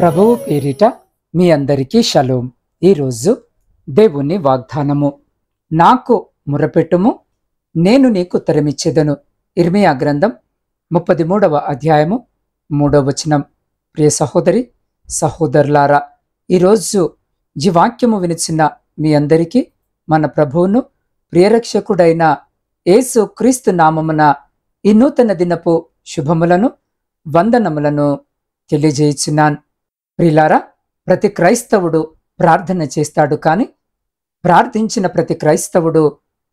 ప్రభువు పేరిట మీ అందరికీ షలోం. ఈరోజు దేవుని వాగ్దానము, నాకు మురపెట్టుము, నేను నీకు ఉత్తరమిచ్చేదను. ఇర్మియా గ్రంథం 33వ అధ్యాయము 3వ వచనం. ప్రియ సహోదరి సహోదరులారా, ఈరోజు ఈ వాక్యము వినిచిన మీ అందరికీ మన ప్రభువును ప్రియరక్షకుడైన యేసు క్రీస్తు నామమున ఈ నూతన దినపు శుభములను వందనములను తెలియజేయుచున్నాను. ప్రియులారా, ప్రతి క్రైస్తవుడు ప్రార్థన చేస్తాడు, కానీ ప్రార్థించిన ప్రతి క్రైస్తవుడు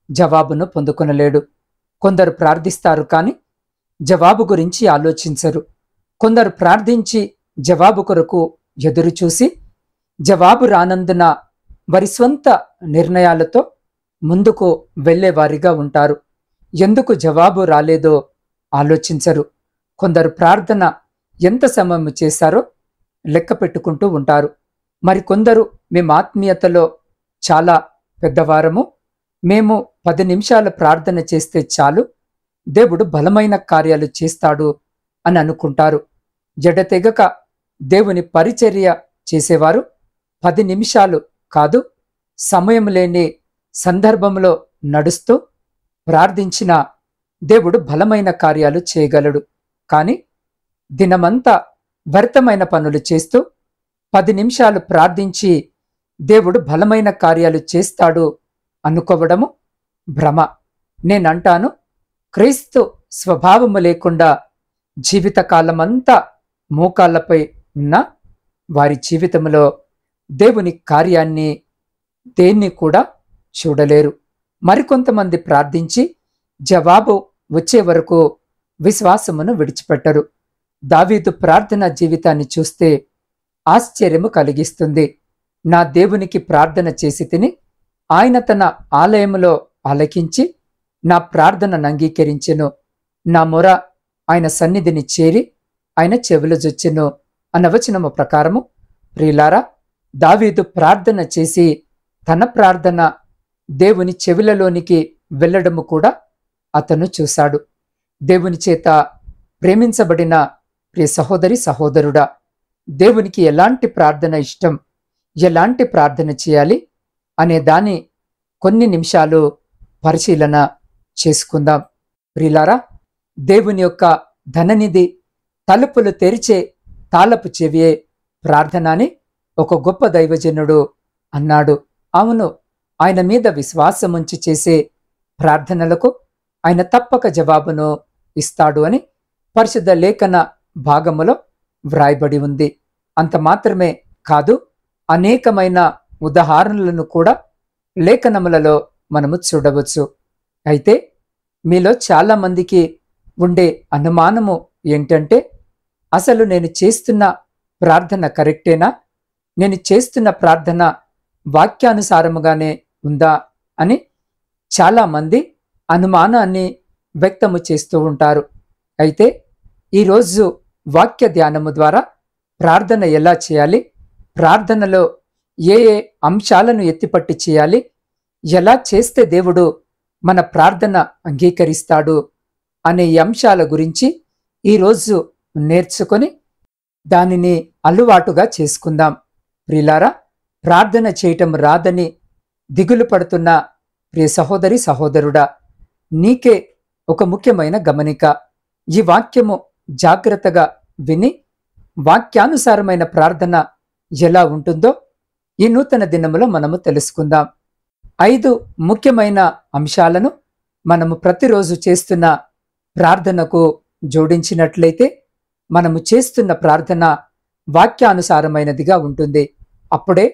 జవాబును పొందుకొనలేడు. కొందరు ప్రార్థిస్తారు, కానీ జవాబు గురించి ఆలోచించరు. కొందరు ప్రార్థించి జవాబు కొరకు ఎదురు చూసి జవాబు రానందున వారి స్వంత నిర్ణయాలతో ముందుకు వెళ్ళేవారిగా ఉంటారు. ఎందుకు జవాబు రాలేదో ఆలోచించరు. కొందరు ప్రార్థన ఎంత సమయం చేశారో లెక్క పెట్టుకుంటూ ఉంటారు. మరికొందరు మేము ఆత్మీయతలో చాలా పెద్దవారము, మేము 10 నిమిషాల ప్రార్థన చేస్తే చాలు, దేవుడు బలమైన కార్యాలు చేస్తాడు అని అనుకుంటారు. జడతెగక దేవుని పరిచర్య చేసేవారు 10 నిమిషాలు కాదు, సమయం లేని సందర్భంలో నడుస్తూ ప్రార్థించిన దేవుడు బలమైన కార్యాలు చేయగలడు. కానీ దినమంతా వ్యర్థమైన పనులు చేస్తూ 10 నిమిషాలు ప్రార్థించి దేవుడు బలమైన కార్యాలు చేస్తాడు అనుకోవడము భ్రమ. నేనంటాను, క్రీస్తు స్వభావము లేకుండా జీవితకాలమంతా మోకాళ్ళపై ఉన్న వారి జీవితంలో దేవుని కార్యాన్ని దేన్ని కూడా చూడలేరు. మరికొంతమంది ప్రార్థించి జవాబు వచ్చే వరకు విశ్వాసమును విడిచిపెట్టరు. దావీదు ప్రార్థన జీవితాన్ని చూస్తే ఆశ్చర్యము కలిగిస్తుంది. నా దేవునికి ప్రార్థన చేసి తిని ఆయన తన ఆలయములో ఆలకించి నా ప్రార్థనను అంగీకరించెను. నా మొర ఆయన సన్నిధిని చేరి ఆయన చెవులు జొచ్చెను అన్న వచనము ప్రకారము, ప్రియులారా, దావీదు ప్రార్థన చేసి తన ప్రార్థన దేవుని చెవులలోనికి వెళ్ళడము కూడా అతను చూశాడు. దేవుని చేత ప్రేమించబడిన ప్రియ సహోదరి సహోదరుడా, దేవునికి ఎలాంటి ప్రార్థన ఇష్టం, ఎలాంటి ప్రార్థన చేయాలి అనే దాని కొన్ని నిమిషాలు పరిశీలన చేసుకుందాం. ప్రియులారా, దేవుని యొక్క ధననిధి తలుపులు తెరిచే తాళపు చెవియే ప్రార్థన అని ఒక గొప్ప దైవజనుడు అన్నాడు. అవును, ఆయన మీద విశ్వాసముంచి చేసే ప్రార్థనలకు ఆయన తప్పక జవాబును ఇస్తాడు అని పరిశుద్ధ లేఖన భాగములో వ్రాయబడి ఉంది. అంత మాత్రమే కాదు, అనేకమైన ఉదాహరణలను కూడా లేఖనములలో మనము చూడవచ్చు. అయితే మీలో చాలా మందికి ఉండే అనుమానము ఏంటంటే, అసలు నేను చేస్తున్న ప్రార్థన కరెక్టేనా, నేను చేస్తున్న ప్రార్థన వాక్యానుసారముగానే ఉందా అని చాలామంది అనుమానాన్ని వ్యక్తము చేస్తూ ఉంటారు. అయితే ఈరోజు వాక్య ధ్యానము ద్వారా ప్రార్థన ఎలా చేయాలి, ప్రార్థనలో ఏ ఏ అంశాలను ఎత్తిపట్టి చేయాలి, ఎలా చేస్తే దేవుడు మన ప్రార్థన అంగీకరిస్తాడు అనే ఈ అంశాల గురించి ఈరోజు నేర్చుకొని దానిని అలవాటుగా చేసుకుందాం. ప్రియులారా, ప్రార్థన చేయటం రాదని దిగులు పడుతున్న ప్రియ సహోదరి సహోదరుడా, నీకే ఒక ముఖ్యమైన గమనిక. ఈ వాక్యము జాగ్రత్తగా విని వాక్యానుసారమైన ప్రార్థన ఎలా ఉంటుందో ఈ నూతన దినములో మనము తెలుసుకుందాం. 5 ముఖ్యమైన అంశాలను మనము ప్రతిరోజు చేస్తున్న ప్రార్థనకు జోడించినట్లయితే మనము చేస్తున్న ప్రార్థన వాక్యానుసారమైనదిగా ఉంటుంది. అప్పుడే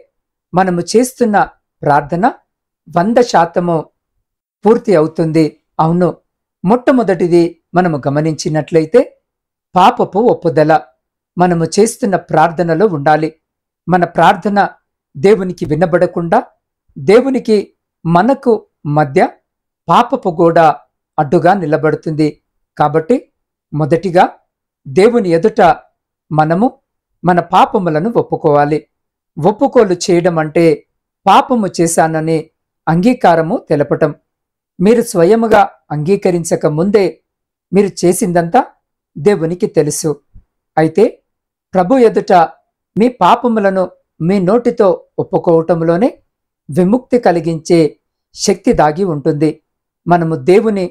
మనము చేస్తున్న ప్రార్థన 100% పూర్తి అవుతుంది. అవును, మొట్టమొదటిది మనము గమనించినట్లయితే పాపపు ఒప్పుదల మనము చేస్తున్న ప్రార్థనలో ఉండాలి. మన ప్రార్థన దేవునికి వినబడకుండా దేవునికి మనకు మధ్య పాపపు గోడ అడ్డుగా నిలబడుతుంది. కాబట్టి మొదటిగా దేవుని ఎదుట మనము మన పాపములను ఒప్పుకోవాలి. ఒప్పుకోలు చేయడం అంటే పాపము చేశానని అంగీకారము తెలపటం. మీరు స్వయముగా అంగీకరించక ముందే మీరు చేసిందంతా దేవునికి తెలుసు. అయితే ప్రభు ఎదుట మీ పాపములను మీ నోటితో ఒప్పుకోవటంలోనే విముక్తి కలిగించే శక్తి దాగి ఉంటుంది. మనము దేవుని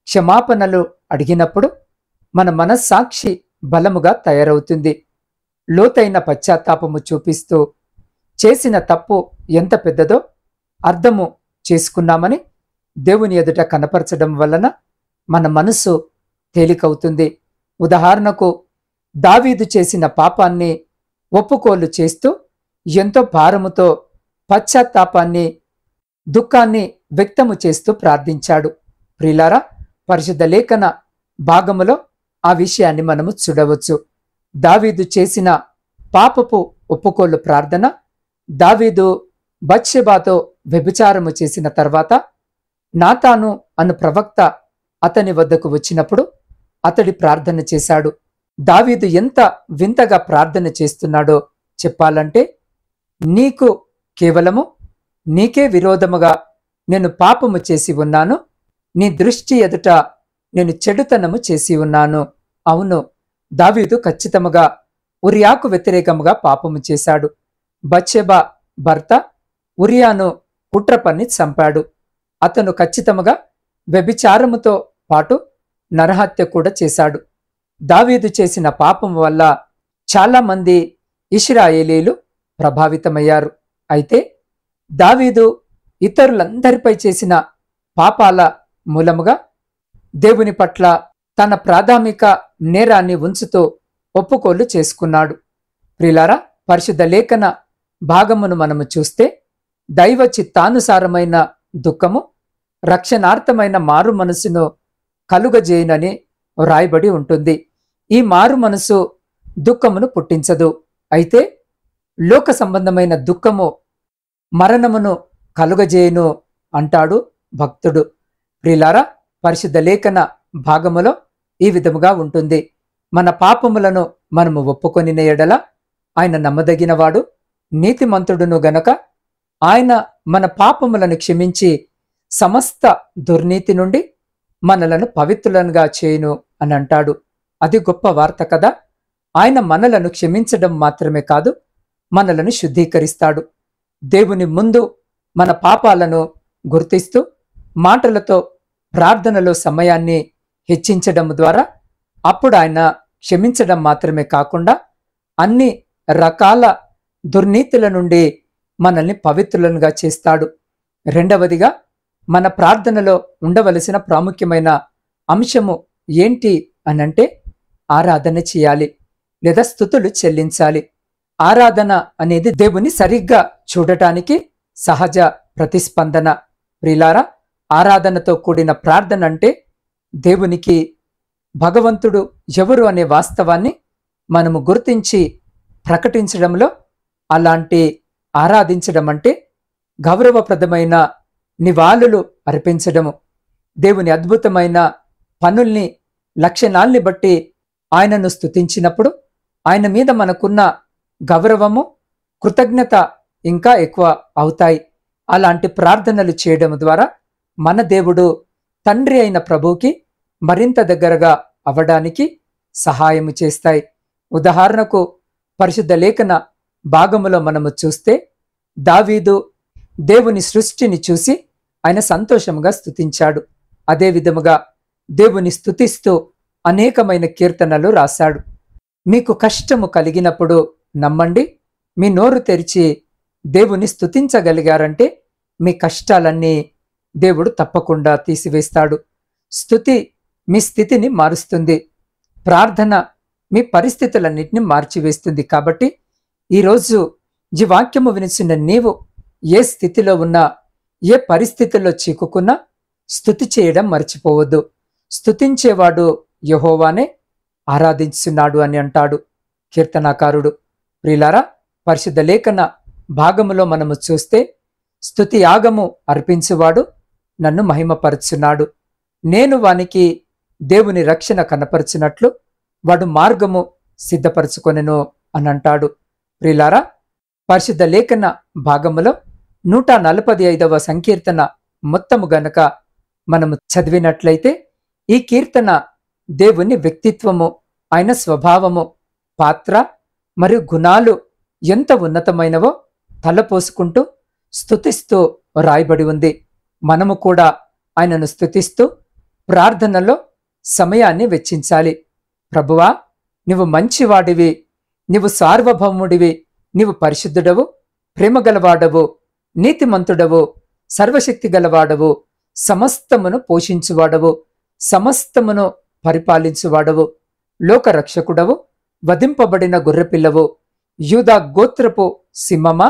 క్షమాపణలు అడిగినప్పుడు మన మనస్సాక్షి బలముగా తయారవుతుంది. లోతైన పశ్చాత్తాపము చూపిస్తూ చేసిన తప్పు ఎంత పెద్దదో అర్థము చేసుకున్నామని దేవుని ఎదుట కనపరచడం వలన మన మనసు తేలికవుతుంది. ఉదాహరణకు దావీదు చేసిన పాపాన్ని ఒప్పుకోలు చేస్తూ ఎంతో భారముతో పశ్చాత్తాపాన్ని, దుఃఖాన్ని వ్యక్తము చేస్తూ ప్రార్థించాడు. ప్రియులారా, పరిశుద్ధ లేఖన భాగములో ఆ విషయాన్ని మనము చూడవచ్చు. దావీదు చేసిన పాపపు ఒప్పుకోలు ప్రార్థన, దావీదు బత్షెబాతో వ్యభిచారము చేసిన తర్వాత నాతాను అను ప్రవక్త అతని వద్దకు వచ్చినప్పుడు అతడి ప్రార్థన చేశాడు. దావీదు ఎంత వింతగా ప్రార్థన చేస్తున్నాడో చెప్పాలంటే, నీకు కేవలము నీకే విరోధముగా నేను పాపము చేసి ఉన్నాను, నీ దృష్టి ఎదుట నేను చెడుతనము చేసి ఉన్నాను. అవును, దావీదు ఖచ్చితముగా ఉరియాకు వ్యతిరేకముగా పాపము చేశాడు. బత్షెబా భర్త ఉరియాను కుట్ర పన్ని చంపాడు. అతను ఖచ్చితముగా వ్యభిచారముతో పాటు నరహత్య కూడా చేశాడు. దావీదు చేసిన పాపం వల్ల చాలామంది ఇశ్రాయేలీలు ప్రభావితమయ్యారు. అయితే దావీదు ఇతరులందరిపై చేసిన పాపాల మూలముగా దేవుని పట్ల తన ప్రాథమిక నేరాన్ని ఉంచుతూ ఒప్పుకోలు చేసుకున్నాడు. ప్రియులారా, పరిశుద్ధ లేఖన భాగమును మనము చూస్తే దైవ చిత్తానుసారమైన దుఃఖము రక్షణార్థమైన మారు మనసును కలుగజేయునని వ్రాయబడి ఉంటుంది. ఈ మారు మనసు దుఃఖమును పుట్టించదు. అయితే లోక సంబంధమైన దుఃఖము మరణమును కలుగజేయును అంటాడు భక్తుడు. ప్రియులారా, పరిశుద్ధ లేఖన భాగములో ఈ విధముగా ఉంటుంది. మన పాపములను మనము ఒప్పుకొనిన ఎడల ఆయన నమ్మదగినవాడు, నీతిమంతుడును గనక ఆయన మన పాపములను క్షమించి సమస్త దుర్నీతి నుండి మనలను పవిత్రులనుగా చేయును అని అంటాడు. అది గొప్ప వార్త కదా. ఆయన మనలను క్షమించడం మాత్రమే కాదు, మనలను శుద్ధీకరిస్తాడు. దేవుని ముందు మన పాపాలను గుర్తిస్తూ మాటలతో ప్రార్థనలో సమయాన్ని హెచ్చించడం ద్వారా అప్పుడు ఆయన క్షమించడం మాత్రమే కాకుండా అన్ని రకాల దుర్నీతుల నుండి మనల్ని పవిత్రులనుగా చేస్తాడు. రెండవదిగా, మన ప్రార్థనలో ఉండవలసిన ప్రాముఖ్యమైన అంశము ఏంటి అనంటే ఆరాధన చేయాలి లేదా స్తుతులు చెల్లించాలి. ఆరాధన అనేది దేవుని సరిగ్గా చూడటానికి సహజ ప్రతిస్పందన. ప్రియులారా, ఆరాధనతో కూడిన ప్రార్థన అంటే దేవునికి భగవంతుడు ఎవరు అనే వాస్తవాన్ని మనము గుర్తించి ప్రకటించడంలో, అలాంటి ఆరాధించడం అంటే గౌరవప్రదమైన నివాళులు అర్పించడము, దేవుని అద్భుతమైన పనుల్ని, లక్షణాల్ని బట్టి ఆయనను స్తుతించినప్పుడు ఆయన మీద మనకున్న గౌరవము, కృతజ్ఞత ఇంకా ఎక్కువ అవుతాయి. అలాంటి ప్రార్థనలు చేయడం ద్వారా మన దేవుడు తండ్రి అయిన ప్రభువుకి మరింత దగ్గరగా అవడానికి సహాయము చేస్తాయి. ఉదాహరణకు పరిశుద్ధ లేఖన భాగములో మనము చూస్తే దావీదు దేవుని సృష్టిని చూసి ఆయన సంతోషముగా స్తుతించాడు. అదే విధముగా దేవుని స్తుతిస్తూ అనేకమైన కీర్తనలు రాశాడు. మీకు కష్టము కలిగినప్పుడు నమ్మండి, మీ నోరు తెరిచి దేవుని స్తుతించగలిగారంటే మీ కష్టాలన్నీ దేవుడు తప్పకుండా తీసివేస్తాడు. స్తుతి మీ స్థితిని మారుస్తుంది. ప్రార్థన మీ పరిస్థితులన్నింటినీ మార్చివేస్తుంది. కాబట్టి ఈరోజు ఈ వాక్యము వినిచిన నీవు ఏ స్థితిలో ఉన్నా, ఏ పరిస్థితుల్లో చిక్కుకున్నా స్తుతి చేయడం మర్చిపోవద్దు. స్తుతించేవాడు యెహోవానే ఆరాధించున్నాడు అని అంటాడు కీర్తనాకారుడు. ప్రియులారా, పరిశుద్ధ లేఖన భాగములో మనము చూస్తే స్తుతి యాగము అర్పించువాడు నన్ను మహిమపరచున్నాడు, నేను వానికి దేవుని రక్షణ కనపరచినట్లు వాడు మార్గము సిద్ధపరచుకొనెను అని అంటాడు. ప్రియులారా, పరిశుద్ధ లేఖన భాగములో 145వ సంకీర్తన మొత్తము గనక మనము చదివినట్లయితే ఈ కీర్తన దేవుని వ్యక్తిత్వము, ఆయన స్వభావము, పాత్ర మరియు గుణాలు ఎంత ఉన్నతమైనవో తలపోసుకుంటూ స్తుతిస్తూ రాయబడి ఉంది. మనము కూడా ఆయనను స్తుతిస్తూ ప్రార్థనలో సమయాన్ని వెచ్చించాలి. ప్రభువా, నీవు మంచివాడివి, నీవు సార్వభౌముడివి, నీవు పరిశుద్ధుడవు, ప్రేమగలవాడవు, నీతిమంతుడవు, సర్వశక్తి గలవాడవు, సమస్తమును పోషించువాడవు, సమస్తమును పరిపాలించువాడవు, లోకరక్షకుడవు, వధింపబడిన గొర్రెపిల్లవు, యూదా గోత్రపు సింహమా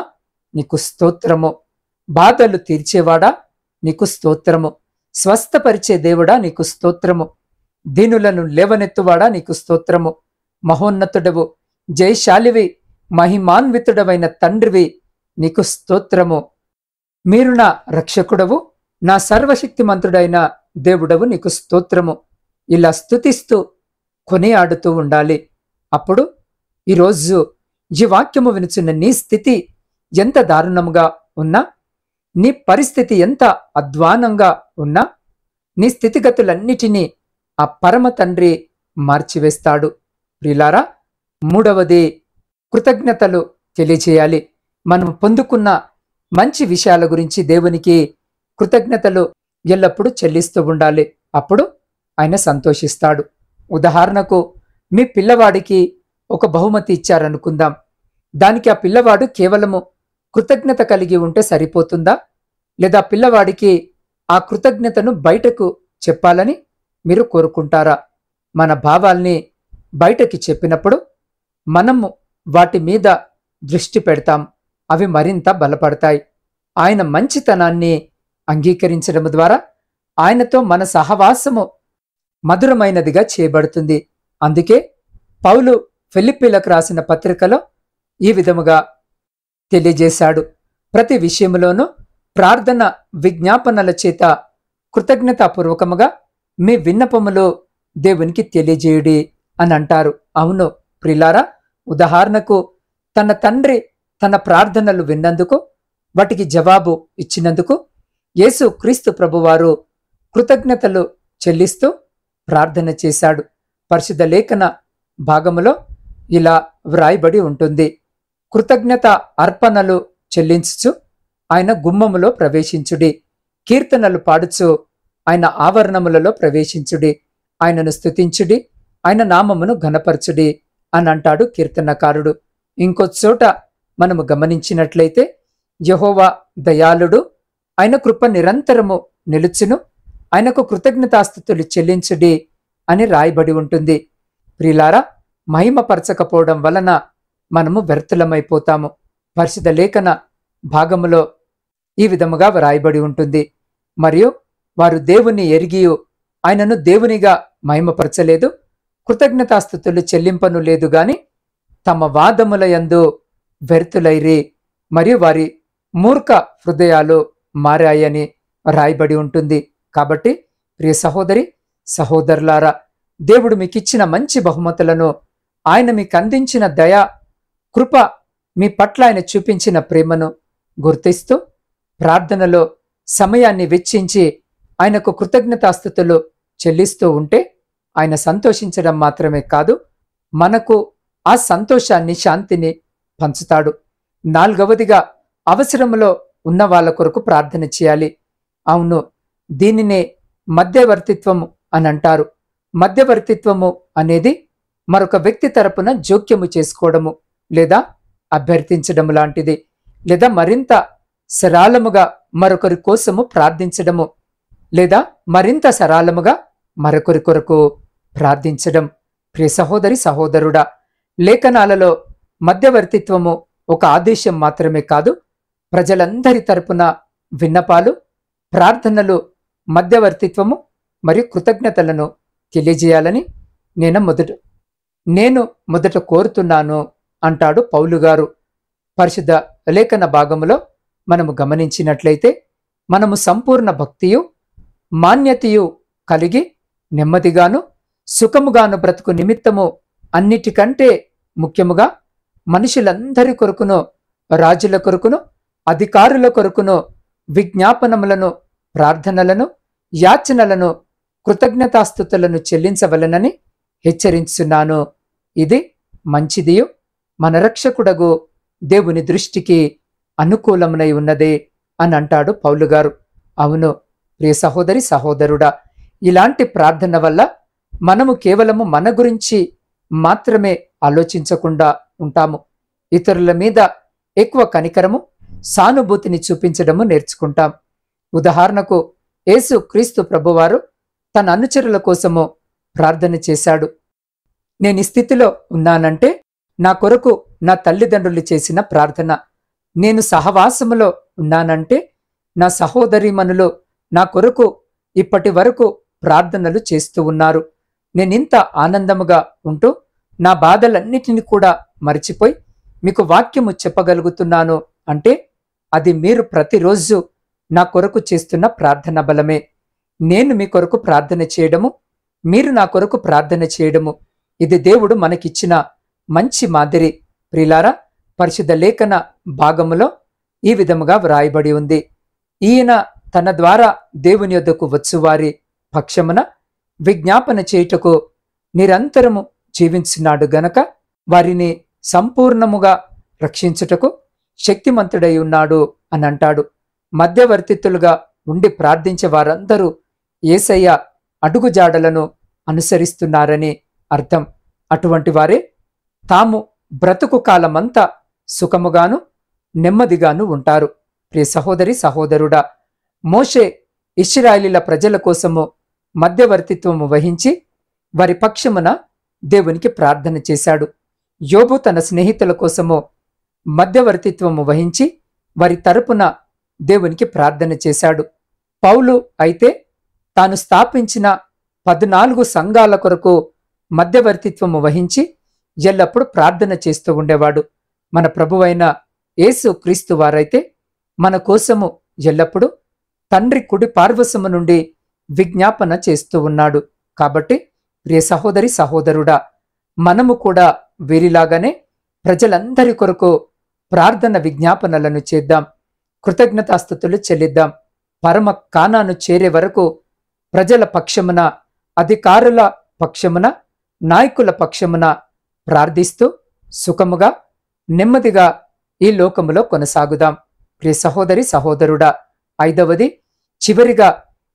నీకు స్తోత్రము, బాధలు తీర్చేవాడా నీకు స్తోత్రము, స్వస్థపరిచే దేవుడా నీకు స్తోత్రము, దీనులను లేవనెత్తువాడా నీకు స్తోత్రము, మహోన్నతుడవు, జయశాలివి, మహిమాన్వితుడవైన తండ్రివి నీకు స్తోత్రము, మీరు నా రక్షకుడవు, నా సర్వశక్తిమంతుడైన దేవుడవు నీకు స్తోత్రము. ఇలా స్తుతిస్తూ కొనియాడుతూ ఉండాలి. అప్పుడు ఈరోజు ఈ వాక్యము వినుచున్న నీ స్థితి ఎంత దారుణంగా ఉన్నా, నీ పరిస్థితి ఎంత అధ్వానంగా ఉన్నా, నీ స్థితిగతులన్నిటినీ ఆ పరమ తండ్రి మార్చివేస్తాడు. ప్రియులారా, మూడవది కృతజ్ఞతలు తెలియచేయాలి. మనం పొందుకున్న మంచి విషయాల గురించి దేవునికి కృతజ్ఞతలు ఎల్లప్పుడూ చెల్లిస్తూ ఉండాలి. అప్పుడు ఆయన సంతోషిస్తాడు. ఉదాహరణకు, మీ పిల్లవాడికి ఒక బహుమతి ఇచ్చారనుకుందాం. దానికి ఆ పిల్లవాడు కేవలము కృతజ్ఞత కలిగి ఉంటే సరిపోతుందా? లేదా పిల్లవాడికి ఆ కృతజ్ఞతను బయటకు చెప్పాలని మీరు కోరుకుంటారా? మన భావాల్ని బయటకి చెప్పినప్పుడు మనము వాటి మీద దృష్టి పెడతాం. అవి మరింత బలపడతాయి. ఆయన మంచితనాన్ని అంగీకరించడం ద్వారా ఆయనతో మన సహవాసము మధురమైనదిగా చేయబడుతుంది. అందుకే పౌలు ఫిలిప్పీలకు రాసిన పత్రికలో ఈ విధముగా తెలియజేశాడు. ప్రతి విషయములోనూ ప్రార్థన విజ్ఞాపనల చేత కృతజ్ఞతాపూర్వకముగా మీ విన్నపములు దేవునికి తెలియజేయుడి అని అంటారు. అవును ప్రిలారా, ఉదాహరణకు తన తండ్రి తన ప్రార్థనలు విన్నందుకు, వాటికి జవాబు ఇచ్చినందుకు యేసు క్రీస్తు ప్రభువారు కృతజ్ఞతలు చెల్లిస్తూ ప్రార్థన చేశాడు. పరిశుద్ధ లేఖన భాగములో ఇలా వ్రాయబడి ఉంటుంది: కృతజ్ఞత అర్పణలు చెల్లించుచు ఆయన గుమ్మములో ప్రవేశించుడి, కీర్తనలు పాడుచు ఆయన ఆవరణములలో ప్రవేశించుడి, ఆయనను స్తుతించుడి, ఆయన నామమును ఘనపరచుడి అని అంటాడు కీర్తనకారుడు. ఇంకో చోట మనము గమనించినట్లయితే, యెహోవా దయాళుడు, ఆయన కృప నిరంతరము నిలుచును, ఆయనకు కృతజ్ఞతాస్తుతులు చెల్లించుడి అని రాయబడి ఉంటుంది. ప్రియులారా, మహిమపరచకపోవడం వలన మనము వ్యర్థులమైపోతాము. పరిశుద్ధ లేఖన భాగములో ఈ విధముగా వ్రాయబడి ఉంటుంది: మరియు వారు దేవుని ఎరిగియు ఆయనను దేవునిగా మహిమపరచలేదు, కృతజ్ఞతాస్తుతులు చెల్లింపను లేదు గాని తమ వాదముల యందు వ్యర్థులైరి, మరియు వారి మూర్ఖ హృదయాలు మారాయని రాయబడి ఉంటుంది. కాబట్టి ప్రియ సహోదరి సహోదరులారా, దేవుడు మీకిచ్చిన మంచి బహుమతులను, ఆయన మీకు అందించిన దయ, కృప, మీ పట్ల ఆయన చూపించిన ప్రేమను గుర్తిస్తూ ప్రార్థనలో సమయాన్ని వెచ్చించి ఆయనకు కృతజ్ఞతాస్తుతులు చెల్లిస్తూ ఉంటే ఆయన సంతోషించడం మాత్రమే కాదు, మనకు ఆ సంతోషాన్ని, శాంతిని పంచుతాడు. నాలుగవదిగా, అవసరములో ఉన్న వాళ్ళ కొరకు ప్రార్థన చేయాలి. అవును, దీనినే మధ్యవర్తిత్వము అని అంటారు. మధ్యవర్తిత్వము అనేది మరొక వ్యక్తి తరపున జోక్యము చేసుకోవడము, లేదా అభ్యర్థించడము లాంటిది, లేదా మరింత సరళముగా మరొకరి కోసము ప్రార్థించడము, లేదా మరింత సరళముగా మరొకరి కొరకు ప్రార్థించడం. ప్రియ సహోదరి సహోదరుడా, లేఖనాలలో మధ్యవర్తిత్వము ఒక ఆదేశం మాత్రమే కాదు, ప్రజలందరి తరపున విన్నపాలు, ప్రార్థనలు, మధ్యవర్తిత్వము మరియు కృతజ్ఞతలను తెలియజేయాలని నేను మొదట కోరుతున్నాను అంటాడు పౌలు గారు. పరిశుద్ధ లేఖన భాగములో మనము గమనించినట్లయితే, మనము సంపూర్ణ భక్తియు మాన్యతయు కలిగి నెమ్మదిగాను సుఖముగాను బ్రతుకు నిమిత్తము అన్నిటికంటే ముఖ్యముగా మనుషులందరి కొరకును, రాజుల కొరకును, అధికారుల కొరకును విజ్ఞాపనములను, ప్రార్థనలను, యాచనలను, కృతజ్ఞతాస్తుతులను చెల్లించవలెనని హెచ్చరించున్నాను. ఇది మంచిదియు మన రక్షకుడగు దేవుని దృష్టికి అనుకూలమునై ఉన్నదే అని అంటాడు పౌలు గారు. అవును ప్రియ సహోదరి సహోదరుడా, ఇలాంటి ప్రార్థన వల్ల మనము కేవలము మన గురించి మాత్రమే ఆలోచించకుండా ఉంటాము. ఇతరుల మీద ఎక్కువ కనికరము, సానుభూతిని చూపించడము నేర్చుకుంటాం. ఉదాహరణకు యేసు క్రీస్తు ప్రభువారు తన అనుచరుల కోసము ప్రార్థన చేశాడు. నేను ఈ స్థితిలో ఉన్నానంటే నా కొరకు నా తల్లిదండ్రులు చేసిన ప్రార్థన. నేను సహవాసములో ఉన్నానంటే నా సహోదరీమణులు నా కొరకు ఇప్పటి వరకు ప్రార్థనలు చేస్తూ ఉన్నారు. నేనింత ఆనందముగా ఉంటూ నా బాధలన్నిటిని కూడా మరిచిపోయి మీకు వాక్యము చెప్పగలుగుతున్నాను అంటే అది మీరు ప్రతిరోజు నా కొరకు చేస్తున్న ప్రార్థన బలమే. నేను మీ కొరకు ప్రార్థన చేయడము, మీరు నా కొరకు ప్రార్థన చేయడము, ఇది దేవుడు మనకిచ్చిన మంచి మాదిరి. ప్రియులారా, పరిశుద్ధ లేఖన భాగములో ఈ విధముగా వ్రాయబడి ఉంది. ఈయన తన ద్వారా దేవుని యొద్దకు వచ్చువారి పక్షమున విజ్ఞాపన చేయుటకు నిరంతరము జీవించున్నాడు గనక వారిని సంపూర్ణముగా రక్షించుటకు శక్తిమంతుడై ఉన్నాడు అని అంటాడు. మధ్యవర్తిత్తులుగా ఉండి ప్రార్థించే వారందరూ యేసయ్య అడుగుజాడలను అనుసరిస్తున్నారని అర్థం. అటువంటి వారే తాము బ్రతుకు కాలమంతా సుఖముగాను నెమ్మదిగాను ఉంటారు. ప్రియ సహోదరి సహోదరుడా, మోషే ఇశ్రాయేలీల ప్రజల కోసము మధ్యవర్తిత్వము వహించి వారి పక్షమున దేవునికి ప్రార్థన చేశాడు. యోబు తన స్నేహితుల కోసము మధ్యవర్తిత్వము వహించి వారి తరపున దేవునికి ప్రార్థన చేశాడు. పౌలు అయితే తాను స్థాపించిన 14 సంఘాల కొరకు మధ్యవర్తిత్వము వహించి ఎల్లప్పుడూ ప్రార్థన చేస్తూ ఉండేవాడు. మన ప్రభువైన యేసు క్రీస్తు వారైతే మన కోసము ఎల్లప్పుడూ తండ్రి కుడి పార్వశము నుండి విజ్ఞాపన చేస్తూ ఉన్నాడు. కాబట్టి ప్రియ సహోదరి సహోదరుడా, మనము కూడా వీరిలాగానే ప్రజలందరి కొరకు ప్రార్థన విజ్ఞాపనలను చేద్దాం. కృతజ్ఞతాస్తుతులు చెల్లిద్దాం. పరమ కానాను చేరే వరకు ప్రజల పక్షమున, అధికారుల పక్షమున, నాయకుల పక్షమున ప్రార్థిస్తూ సుఖముగా నెమ్మదిగా ఈ లోకములో కొనసాగుదాం. ప్రియ సహోదరి సహోదరుడా, 5వది చివరిగా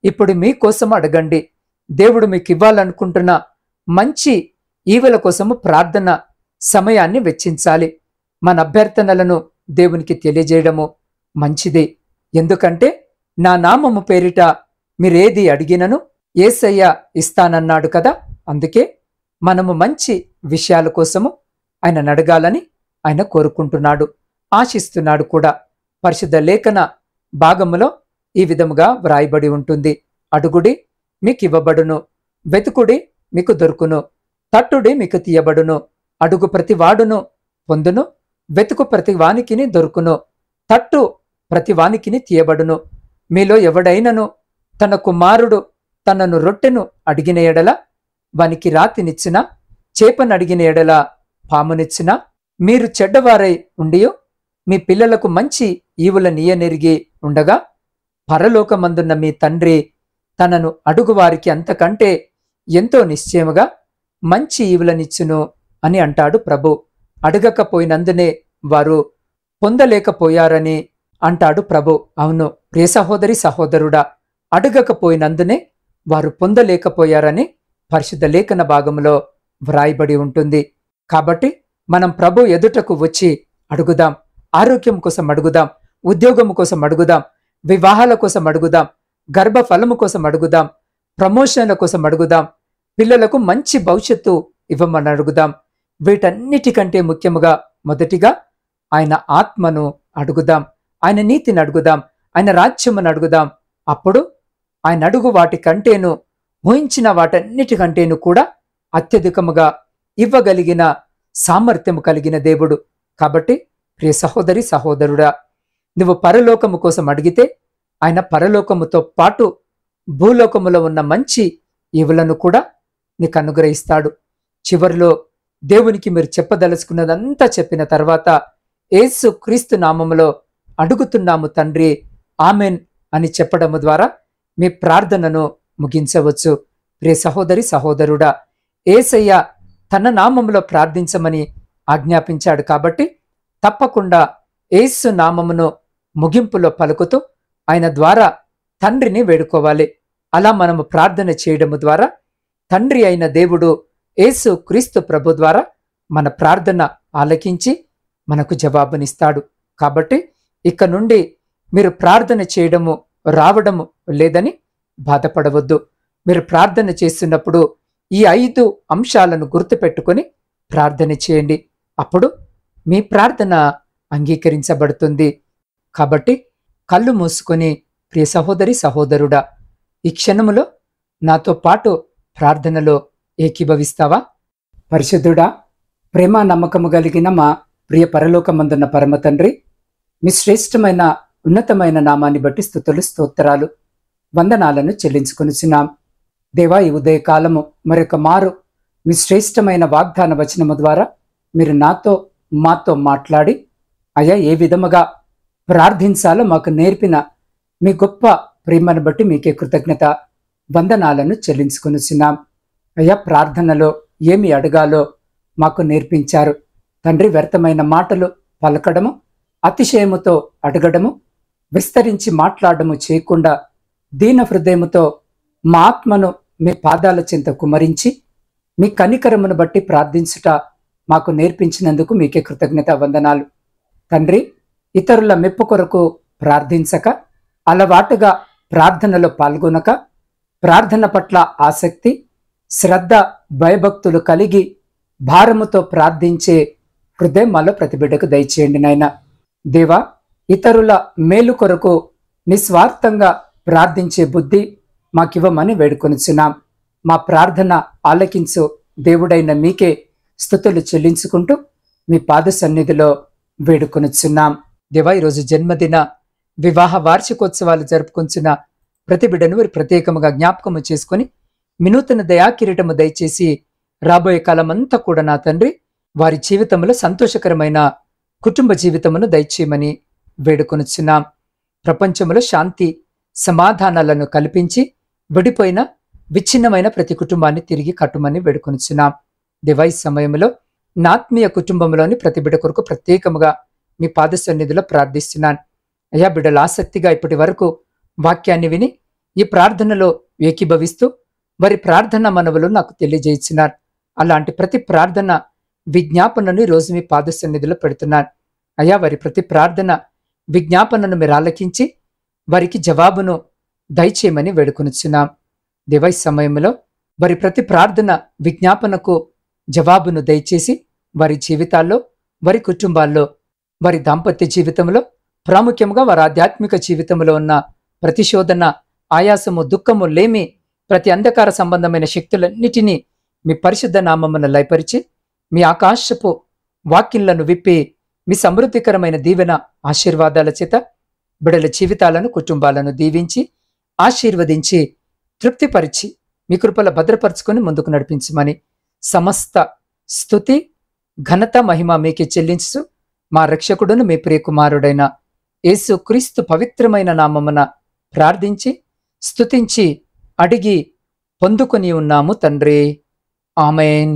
ఇప్పుడు మీకోసం అడగండి. దేవుడు మీకు ఇవ్వాలనుకుంటున్న మంచి ఈవెల కోసము ప్రార్థన సమయాన్ని వెచ్చించాలి. మన అభ్యర్థనలను దేవునికి తెలియజేయడము మంచిది. ఎందుకంటే నా నామము పేరిట మీరేది అడిగినను యేసయ్య ఇస్తానన్నాడు కదా. అందుకే మనము మంచి విషయాల కోసము ఆయన అడగాలని ఆయన కోరుకుంటున్నాడు, ఆశిస్తున్నాడు కూడా. పరిశుద్ధ లేఖన భాగములో ఈ విధముగా వ్రాయబడి ఉంటుంది. అడుగుడి మీకు ఇవ్వబడును, వెతుకుడి మీకు దొరుకును, తట్టుడి మీకు తీయబడును, అడుగు ప్రతివాడును పొందును, వెతుకు ప్రతివానికిని దొరుకును, తట్టు ప్రతివానికిని తీయబడును. మీలో ఎవడైనను తన కుమారుడు తనను రొట్టెను అడిగిన ఎడల వానికి రాతినిచ్చిన, చేపనడిగిన ఎడల పామునిచ్చిన, మీరు చెడ్డవారై ఉండియో మీ పిల్లలకు మంచి ఈవుల నీయనెరిగి ఉండగా పరలోకమందున్న మీ తండ్రి తనను అడుగువారికి అంతకంటే ఎంతో నిశ్చయముగా మంచి ఈవులనిచ్చును అని అంటాడు ప్రభు. అడగకపోయినందునే వారు పొందలేకపోయారని అంటాడు ప్రభు. అవును ప్రియ సహోదరి సహోదరుడా, అడగకపోయినందునే వారు పొందలేకపోయారని పరిశుద్ధ లేఖన భాగంలో వ్రాయబడి ఉంటుంది. కాబట్టి మనం ప్రభు ఎదుటకు వచ్చి అడుగుదాం. ఆరోగ్యం కోసం అడుగుదాం, ఉద్యోగం కోసం అడుగుదాం, వివాహాల కోసం అడుగుదాం, గర్భఫలము కోసం అడుగుదాం, ప్రమోషన్ల కోసం అడుగుదాం, పిల్లలకు మంచి భవిష్యత్తు ఇవ్వమని అడుగుదాం. వీటన్నిటికంటే ముఖ్యముగా మొదటిగా ఆయన ఆత్మను అడుగుదాం, ఆయన నీతిని అడుగుదాం, ఆయన రాజ్యమును అడుగుదాం. అప్పుడు ఆయన అడుగు వాటికంటేను, ఊహించిన వాటన్నిటికంటేను కూడా అత్యధికముగా ఇవ్వగలిగిన సామర్థ్యము కలిగిన దేవుడు. కాబట్టి ప్రియ సహోదరి సహోదరుడా, నువ్వు పరలోకము కోసం అడిగితే ఆయన పరలోకముతో పాటు భూలోకములో ఉన్న మంచి ఈవులను కూడా నీకు అనుగ్రహిస్తాడు. చివరిలో దేవునికి మీరు చెప్పదలుచుకున్నదంతా చెప్పిన తర్వాత యేసు క్రీస్తు నామములో అడుగుతున్నాము తండ్రి, ఆమెన్ అని చెప్పడము ద్వారా మీ ప్రార్థనను ముగించవచ్చు. ప్రియ సహోదరి సహోదరుడా, యేసయ్య తన నామములో ప్రార్థించమని ఆజ్ఞాపించాడు. కాబట్టి తప్పకుండా యేసు నామమును ముగింపులో పలుకుతూ ఆయన ద్వారా తండ్రిని వేడుకోవాలి. అలా మనము ప్రార్థన చేయడము ద్వారా తండ్రి అయిన దేవుడు యేసు క్రీస్తు ప్రభు ద్వారా మన ప్రార్థన ఆలకించి మనకు జవాబునిస్తాడు. కాబట్టి ఇక నుండి మీరు ప్రార్థన చేయడము రావడము లేదని బాధపడవద్దు. మీరు ప్రార్థన చేస్తున్నప్పుడు ఈ 5 అంశాలను గుర్తుపెట్టుకొని ప్రార్థన చేయండి. అప్పుడు మీ ప్రార్థన అంగీకరించబడుతుంది. కాబట్టి కళ్ళు మూసుకొని ప్రియ సహోదరి సహోదరుడా, ఈ క్షణములో నాతో పాటు ప్రార్థనలో ఏకీభవిస్తావా? పరిశుద్ధుడా, ప్రేమ నమ్మకము కలిగిన మా ప్రియ పరలోకమందున్న పరమ తండ్రి, మీ శ్రేష్టమైన ఉన్నతమైన నామాన్ని బట్టి స్తుతులు స్తోత్రాలు వందనాలను చెల్లించుకొనిచున్నాం. దేవా, ఈ ఉదయకాలము మరొక మారు మీ శ్రేష్టమైన వాగ్దాన వచనము ద్వారా మీరు మాతో మాట్లాడి అయ్యా ఏ విధముగా ప్రార్థించాలో మాకు నేర్పిన మీ గొప్ప ప్రేమను బట్టి మీకే కృతజ్ఞత వందనాలను చెల్లించుకొనిచున్నాం. అయ్యా, ప్రార్థనలో ఏమి అడగాలో మాకు నేర్పించారు తండ్రి. వ్యర్థమైన మాటలు పలకడము, అతిశయముతో అడగడము, విస్తరించి మాట్లాడము చేయకుండా దీన హృదయముతో మా ఆత్మను మీ పాదాల చెంత కుమరించి మీ కనికరమును బట్టి ప్రార్థించుట మాకు నేర్పించినందుకు మీకే కృతజ్ఞత వందనాలు తండ్రి. ఇతరుల మెప్పు కొరకు ప్రార్థించక, అలవాటుగా ప్రార్థనలో పాల్గొనక, ప్రార్థన పట్ల ఆసక్తి, శ్రద్ధ, భయభక్తులు కలిగి భారముతో ప్రార్థించే హృదయం మాలో ప్రతి బిడ్డకు దయచేయండి నాయన. దేవా, ఇతరుల మేలు కొరకు నిస్వార్థంగా ప్రార్థించే బుద్ధి మాకివ్వమని వేడుకొనిచున్నాం. మా ప్రార్థన ఆలకించు దేవుడైన మీకే స్తుతులు చెల్లించుకుంటూ మీ పాద సన్నిధిలో వేడుకొనిచున్నాం. దేవా, ఈరోజు జన్మదిన వివాహ వార్షికోత్సవాలు జరుపుకొంచున్న ప్రతి బిడ్డను వారి ప్రత్యేకముగా జ్ఞాపకము చేసుకుని వినూతన దయాకిరీటము దయచేసి రాబోయే కాలమంతా కూడా నా తండ్రి వారి జీవితంలో సంతోషకరమైన కుటుంబ జీవితమును దయచేయమని వేడుకొనిచున్నాం. ప్రపంచంలో శాంతి సమాధానాలను కల్పించి విడిపోయిన విచ్ఛిన్నమైన ప్రతి కుటుంబాన్ని తిరిగి కట్టుమని వేడుకొనిచున్నాం. దేవా, ఈ సమయంలో నాత్మీయ కుటుంబంలోని ప్రతి బిడ్డ కొరకు ప్రత్యేకముగా మీ పాద సన్నిధిలో ప్రార్థిస్తున్నాను. అయ్యా, బిడ్డలు ఆసక్తిగా ఇప్పటి వరకు వాక్యాన్ని విని ఈ ప్రార్థనలో ఏకీభవిస్తూ వారి ప్రార్థన మనవులు నాకు తెలియజేస్తున్నారు. అలాంటి ప్రతి ప్రార్థన విజ్ఞాపనను ఈరోజు మీ పాద సన్నిధిలో పెడుతున్నాను. అయ్యా, వారి ప్రతి ప్రార్థన విజ్ఞాపనను మీరు ఆలకించి వారికి జవాబును దయచేయమని వేడుకొనిచున్నాం. దేవా, ఈ సమయంలో వారి ప్రతి ప్రార్థన విజ్ఞాపనకు జవాబును దయచేసి వారి జీవితాల్లో, వారి కుటుంబాల్లో, వారి దాంపత్య జీవితంలో, ప్రాముఖ్యంగా వారి ఆధ్యాత్మిక జీవితంలో ఉన్న ప్రతిశోధన, ఆయాసము, దుఃఖము, లేమి, ప్రతి అంధకార సంబంధమైన శక్తులన్నిటినీ మీ పరిశుద్ధ నామమున లయపరిచి మీ ఆకాశపు వాక్యలను విప్పి మీ సమృద్ధికరమైన దీవెన ఆశీర్వాదాల చేత బిడల జీవితాలను, కుటుంబాలను దీవించి ఆశీర్వదించి తృప్తిపరిచి మీ కృపల భద్రపరుచుకొని ముందుకు నడిపించమని సమస్త స్తుతి, ఘనత, మహిమ మీకే చెల్లించు మా రక్షకుడును మీ ప్రియకుమారుడైన యేసు క్రీస్తు పవిత్రమైన నామమున ప్రార్థించి స్తుతించి అడిగి పొందుకొని ఉన్నాము తండ్రి. ఆమేన్.